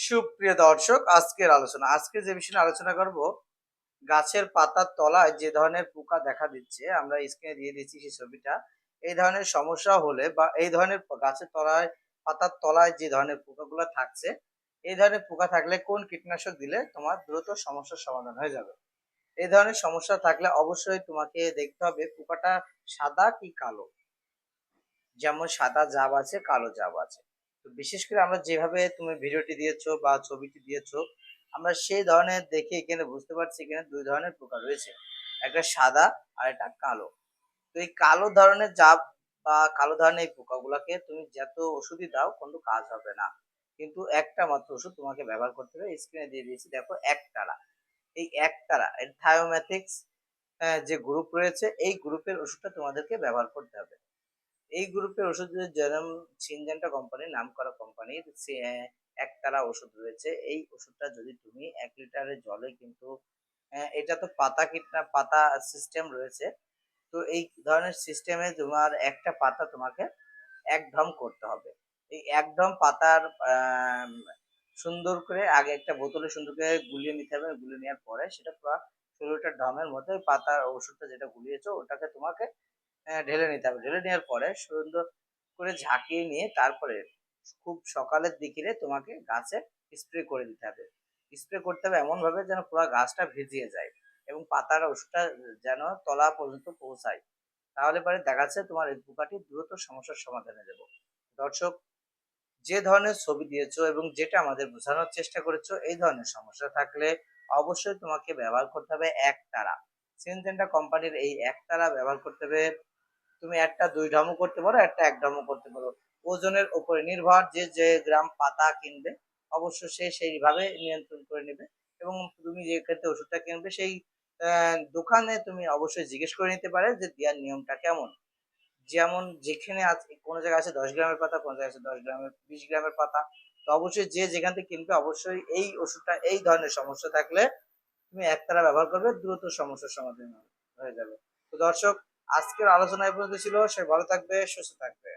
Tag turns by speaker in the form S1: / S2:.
S1: সুপ্রিয় দর্শক, আজকে যে বিষয়ে আলোচনা করব, গাছের পাতার তলায় যে ধরনের পোকা দেখা দিচ্ছে, আমরা স্ক্রিনে দিয়ে দিচ্ছি সেই ছবিটা। এই ধরনের সমস্যা হলে বা এই ধরনের গাছের তলায়, পাতার তলায় যে ধরনের পোকাগুলো থাকছে, এই ধরনের পোকা থাকলে কোন কীটনাশক দিলে তোমার দ্রুত সমস্যার সমাধান হয়ে যাবে। এই ধরনের সমস্যা থাকলে অবশ্যই তোমাকে দেখতে হবে পোকাটা সাদা কি কালো। যেমন সাদা জাব আছে, কালো জাব আছে। তো বিশেষ করে আমরা যেভাবে তুমি ভিডিওটি দিয়েছো বা ছবিটি দিয়েছো, আমরা সেই ধরনের দেখে এখানে বুঝতে পারছি এখানে ২ ধরনের পোকা রয়েছে। একটা সাদা আর একটা কালো। তো এই কালো ধরনের জাব বা কালো ধরনের এই পোকাগুলাকে তুমি যত ওষুধই দাও কিন্তু কাজ হবে না। কিন্তু একটা মাত্র ওষুধ তোমাকে ব্যবহার করতে হবে। স্ক্রিনে দিয়ে দিয়েছি দেখো একতারা। এই একতারা এর থায়োমেথিক্স যে গ্রুপ রয়েছে এই গ্রুপের ওষুধটা তোমাদেরকে ব্যবহার করতে হবে। এই গ্রুপের ওষুধ যেরম সিনজেন্টা কোম্পানির নামকরা কোম্পানির একতারা ওষুধ রয়েছে। এই ওষুধটা যদি তুমি ১ লিটারের জলে কিন্তু এটা তো পাতা সিস্টেম রয়েছে। তো এই ধরনের সিস্টেমে তোমার একটা পাতা তোমাকে ১ ঢম করতে হবে। এই ১ ঢম পাতার সুন্দর করে আগে একটা বোতলে সুন্দর করে গুলিয়ে নিতে হবে। গুলিয়ে নেওয়ার পরে সেটা পুরা ১৬ টা ঢমের মধ্যে ওই পাতার ওষুধটা যেটা গুলিয়েছো ওটাকে তোমাকে ঢেলে নিতে হবে। ঢেলে নেওয়ার পরে সুন্দর করে ঝাঁকিয়ে নিয়ে তারপরে খুব সকালের দিকে তোমাকে গাছে স্প্রে করে দিতে হবে। স্প্রে করতে হবে এমনভাবে যেন পুরা গাছটা ভিজিয়ে যায় এবং পাতার ওষুধটা যেন তলা পর্যন্ত পৌঁছায়। তাহলে পরে দেখা যাচ্ছে তোমার এই পোকাটি দ্রুত সমস্যার সমাধান হয়ে যাবে। দর্শক, যে ধরনের ছবি দিয়েছো এবং যেটা আমাদের বোঝানোর চেষ্টা করেছো, এই ধরনের সমস্যা থাকলে অবশ্যই তোমাকে ব্যবহার করতে হবে একতারা। সিনজেন্টা কোম্পানির এই একতারা ব্যবহার করতে হবে। তুমি একটা ২ ঢামও করতে পারো, একটা ১ ঢামও করতে পারো। ওজনের উপরে নির্ভর, যে গ্রাম পাতা কিনবে অবশ্য সে সেইভাবে নিয়ন্ত্রণ করে নেবে এবং তুমি যে ক্ষেত্রে ওষুধটা কিনবে সেই দোকানে তুমি অবশ্যই জিজ্ঞেস করে নিতে পারে যে দেওয়ার নিয়মটা কেমন। যেমন যেখানে আছে কোনো জায়গায় আছে ১০ গ্রামের পাতা, কোনো জায়গায় আছে ১০ গ্রামের ২০ গ্রামের পাতা। তো অবশ্যই যে যেখান থেকে কিনবে অবশ্যই এই ওষুধটা এই ধরনের সমস্যা থাকলে তুমি একতারা ব্যবহার করবে, দ্রুত সমস্যার সমাধান হয়ে যাবে। তো দর্শক, আজকের আলোচনা এই পর্যন্ত ছিল। সবাই ভালো থাকবে, সুস্থ থাকবে।